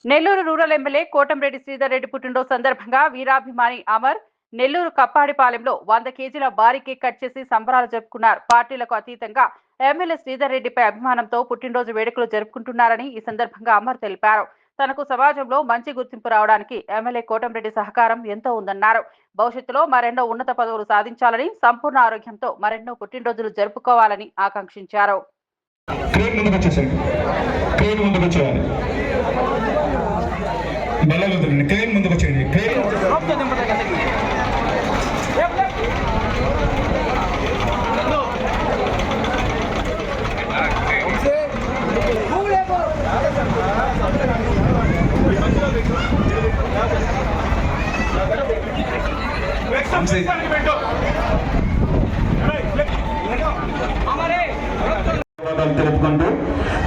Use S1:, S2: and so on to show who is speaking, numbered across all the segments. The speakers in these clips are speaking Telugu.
S1: నెల్లూరు రూరల్ ఎమ్మెల్యే కోటంరెడ్డి శ్రీధర్ రెడ్డి పుట్టినరోజు సందర్భంగా వీరాభిమాని అమర్ నెల్లూరు కప్పాడిపాలెంలో 100 కేజీల భారీ కేక్ కట్ చేసి సంబరాలు జరుపుకున్నారు. పార్టీలకు అతీతంగా ఎమ్మెల్యే శ్రీధర్ రెడ్డిపై అభిమానంతో పుట్టినరోజు వేడుకలు జరుపుకుంటున్నారని ఈ సందర్భంగా అమర్ తెలిపారు. తనకు సమాజంలో మంచి గుర్తింపు రావడానికి ఎమ్మెల్యే కోటంరెడ్డి సహకారం ఎంతో ఉందన్నారు. భవిష్యత్తులో మరెన్నో ఉన్నత పదవులు సాధించాలని, సంపూర్ణ ఆరోగ్యంతో మరెన్నో పుట్టినరోజులు జరుపుకోవాలని ఆకాంక్షించారు.
S2: క్రేన్ ముందుకు వచ్చేయండి. తెలుపుకుంటూ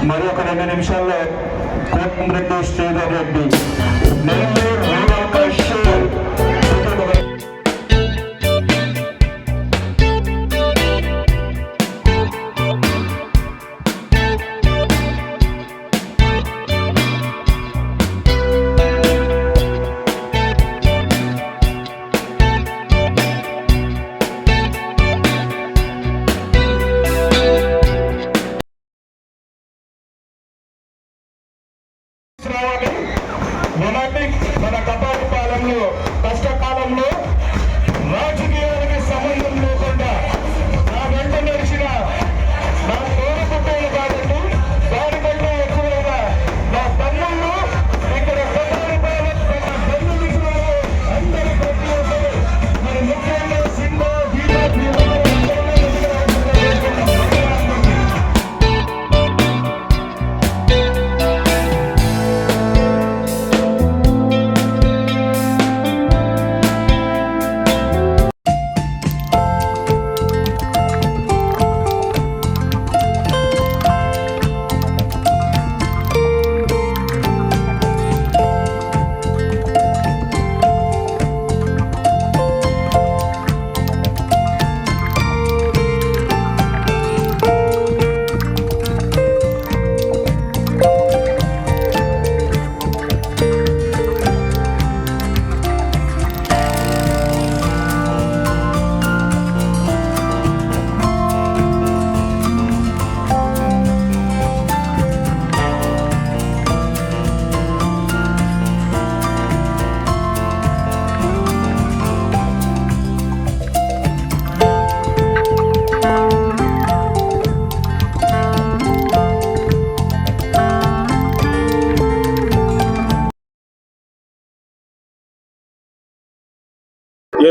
S2: మరి ఒక 2 నిమిషాల్లో కోటంరెడ్డి శ్రీధర్ రెడ్డి నెల్లూరు రూరల్ కమిషనర్ మన కపాటిపాలెంలో కష్టకాలంలో రాజకీయానికి సంబంధం లేకుండా నా వెంట నడిచిన నా తోడు పుట్టలు కాదండి, దానికంటే ఎక్కువగా నా తమ్ముళ్ళు ఇక్కడ కపాటిపాలెం అందరి ప్రతి ఒక్కరు మరి ముఖ్యంగా సింగో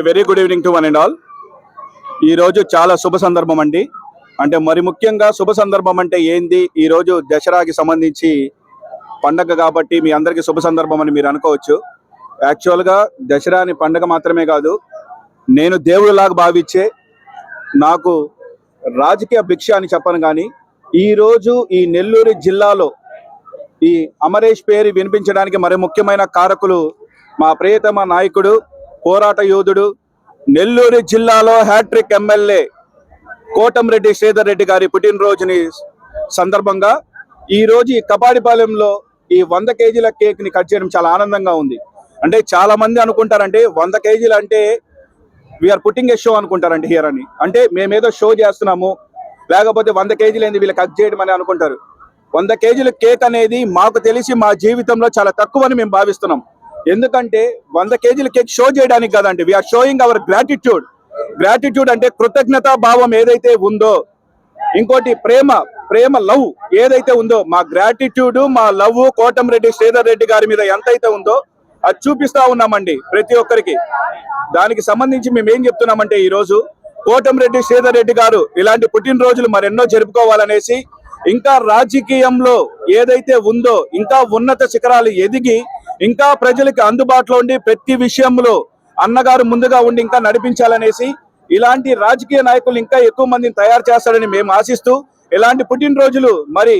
S3: very good evening to one and all. ఈరోజు చాలా శుభ సందర్భం అండి. అంటే మరి ముఖ్యంగా శుభ సందర్భం అంటే ఏంది, ఈరోజు దసరాకి సంబంధించి పండగ కాబట్టి మీ అందరికీ శుభ సందర్భం అని మీరు అనుకోవచ్చు. యాక్చువల్గా దసరాని పండగ మాత్రమే కాదు, నేను దేవుడిలాగా భావించే, నాకు రాజకీయ భిక్ష అని చెప్పను కానీ ఈరోజు ఈ నెల్లూరు జిల్లాలో ఈ అమరేష్ పేరు వినిపించడానికి మరి ముఖ్యమైన కారకులు మా ప్రియతమ నాయకుడు, పోరాట యోధుడు, నెల్లూరు జిల్లాలో హ్యాట్రిక్ ఎమ్మెల్యే కోటంరెడ్డి శ్రీధర్ రెడ్డి గారి పుట్టినరోజుని సందర్భంగా ఈరోజు ఈ కపాడిపాలెంలో ఈ 100 కేజీల కేక్ ని కట్ చేయడం చాలా ఆనందంగా ఉంది. అంటే చాలా మంది అనుకుంటారంటే 100 కేజీలు అంటే వీఆర్ పుట్టింగ్ ఏ షో అనుకుంటారండి హియర్ అని. అంటే మేమేదో షో చేస్తున్నాము, లేకపోతే 100 కేజీలు ఏంది వీళ్ళు కట్ చేయడం అని అనుకుంటారు. 100 కేజీల కేక్ అనేది మాకు తెలిసి మా జీవితంలో చాలా తక్కువ అని మేము భావిస్తున్నాం. ఎందుకంటే 100 కేజీల కేక్ షో చేయడానికి కదండి, we're showing our gratitude. Gratitude అంటే కృతజ్ఞతా భావం ఏదైతే ఉందో, ఇంకోటి ప్రేమ లవ్ ఏదైతే ఉందో, మా గ్రాటిట్యూడ్, మా లవ్ కోటంరెడ్డి శ్రీధర్ రెడ్డి గారి మీద ఎంతైతే ఉందో అది చూపిస్తా ఉన్నామండి ప్రతి ఒక్కరికి. దానికి సంబంధించి మేము ఏం చెప్తున్నామంటే ఈరోజు కోటంరెడ్డి శ్రీధర్ రెడ్డి గారు ఇలాంటి పుట్టినరోజులు మరెన్నో జరుపుకోవాలనేసి, ఇంకా రాజకీయంలో ఏదైతే ఉందో ఇంకా ఉన్నత శిఖరాలు ఎదిగి ఇంకా ప్రజలకు అందుబాటులో ఉండి ప్రతి విషయంలో అన్నగారు ముందుగా ఉండి ఇంకా నడిపించాలనేసి, ఇలాంటి రాజకీయ నాయకులు ఇంకా ఎక్కువ మందిని తయారు చేస్తారని మేము ఆశిస్తూ, ఇలాంటి పుట్టినరోజులు మరి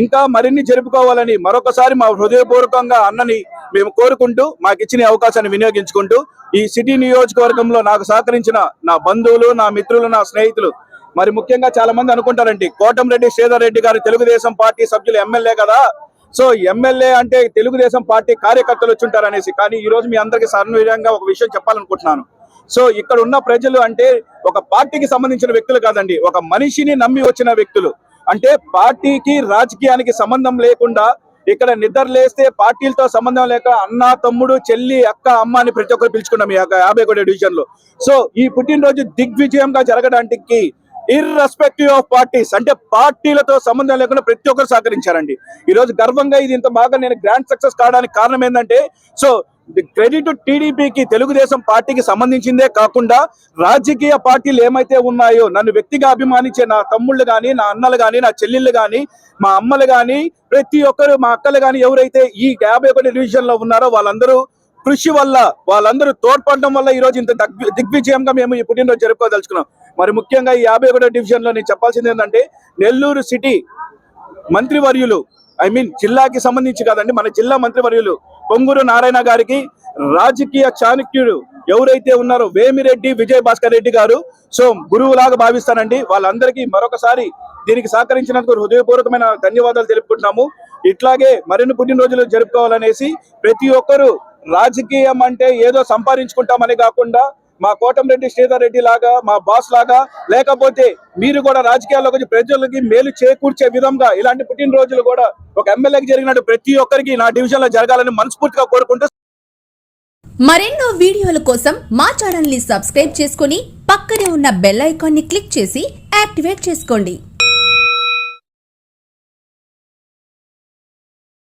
S3: ఇంకా మరిన్ని జరుపుకోవాలని మరొకసారి మా హృదయపూర్వకంగా అన్నని మేము కోరుకుంటూ, మాకు ఇచ్చిన అవకాశాన్ని వినియోగించుకుంటూ, ఈ సిటీ నియోజకవర్గంలో నాకు సహకరించిన నా బంధువులు, నా మిత్రులు, నా స్నేహితులు, మరి ముఖ్యంగా చాలా మంది అనుకుంటారండి కోటంరెడ్డి శ్రీధర్ రెడ్డి గారు తెలుగుదేశం పార్టీ సభ్యులు ఎమ్మెల్యే కదా, సో ఎమ్మెల్యే అంటే తెలుగుదేశం పార్టీ కార్యకర్తలు వచ్చుంటారు అనేసి. కానీ ఈ రోజు మీ అందరికీ సర్వీర్యంగా ఒక విషయం చెప్పాలనుకుంటున్నాను. సో ఇక్కడ ఉన్న ప్రజలు అంటే ఒక పార్టీకి సంబంధించిన వ్యక్తులు కాదండి, ఒక మనిషిని నమ్మి వచ్చిన వ్యక్తులు. అంటే పార్టీకి రాజకీయానికి సంబంధం లేకుండా ఇక్కడ నిద్ర లేస్తే పార్టీలతో సంబంధం లేక అన్న, తమ్ముడు, చెల్లి, అక్క, అమ్మ అని ప్రతి ఒక్కరు పిలుచుకున్నాం ఈ 51 డివిజన్ లో. సో ఈ పుట్టినరోజు దిగ్విజయంగా జరగడానికి ఇర్రెస్పెక్టివ్ ఆఫ్ పార్టీస్, అంటే పార్టీలతో సంబంధం లేకుండా ప్రతి ఒక్కరు సహకరించారండి. ఈ రోజు గర్వంగా ఇది ఇంత బాగా నేను గ్రాండ్ సక్సెస్ కావడానికి కారణం ఏంటంటే, సో క్రెడిట్ టీడీపీకి, తెలుగుదేశం పార్టీకి సంబంధించిందే కాకుండా రాజకీయ పార్టీలు ఏమైతే ఉన్నాయో నన్ను వ్యక్తిగా అభిమానించే నా తమ్ముళ్ళు కానీ, నా అన్నలు కానీ, నా చెల్లెళ్ళు కానీ, మా అమ్మలు కానీ, ప్రతి ఒక్కరు, మా అక్కలు కానీ ఎవరైతే ఈ 51 డివిజన్ లో ఉన్నారో వాళ్ళందరూ కృషి వల్ల, వాళ్ళందరూ తోడ్పడడం వల్ల ఈ రోజు ఇంత దిగ్విజయంగా మేము ఈ పుట్టినరోజు జరుపుకోదలుచుకున్నాం. మరి ముఖ్యంగా ఈ 51 డివిజన్ లో నేను చెప్పాల్సింది ఏంటంటే, నెల్లూరు సిటీ మంత్రివర్యులు, జిల్లాకి సంబంధించి కాదండి, మన జిల్లా మంత్రివర్యులు పొంగూరు నారాయణ గారికి, రాజకీయ చాణక్యుడు ఎవరైతే ఉన్నారో వేమిరెడ్డి విజయ్ భాస్కర్ రెడ్డి గారు, సో గురువులాగా భావిస్తానండి. వాళ్ళందరికీ మరొకసారి దీనికి సహకరించినందుకు హృదయపూర్వకమైన ధన్యవాదాలు తెలుపుకుంటున్నాము. ఇట్లాగే మరిన్ని పుట్టినరోజులు జరుపుకోవాలనేసి ప్రతి ఒక్కరూ, రాజకీయం అంటే ఏదో సంపాదించుకుంటామని కాకుండా మా కోటంరెడ్డి శ్రీధర్ రెడ్డి లాగా, మా బాస్ లాగా, లేకపోతే మీరు కూడా రాజకీయాల్లోకి వచ్చి ప్రజలకి మేలు చేకూర్చే విధంగా ఇలాంటి పుట్టినరోజులు కూడా ఒక ఎమ్మెల్యేకి జరిగినట్టు ప్రతి ఒక్కరికి నా డివిజన్ లో జరగాలని మనస్ఫూర్తిగా కోరుకుంటూ,
S4: మరెన్నో వీడియోల కోసం మా ఛానల్ ని సబ్స్క్రైబ్ చేసుకుని పక్కనే ఉన్న బెల్ ఐకాన్ ని క్లిక్ చేసి యాక్టివేట్ చేసుకోండి.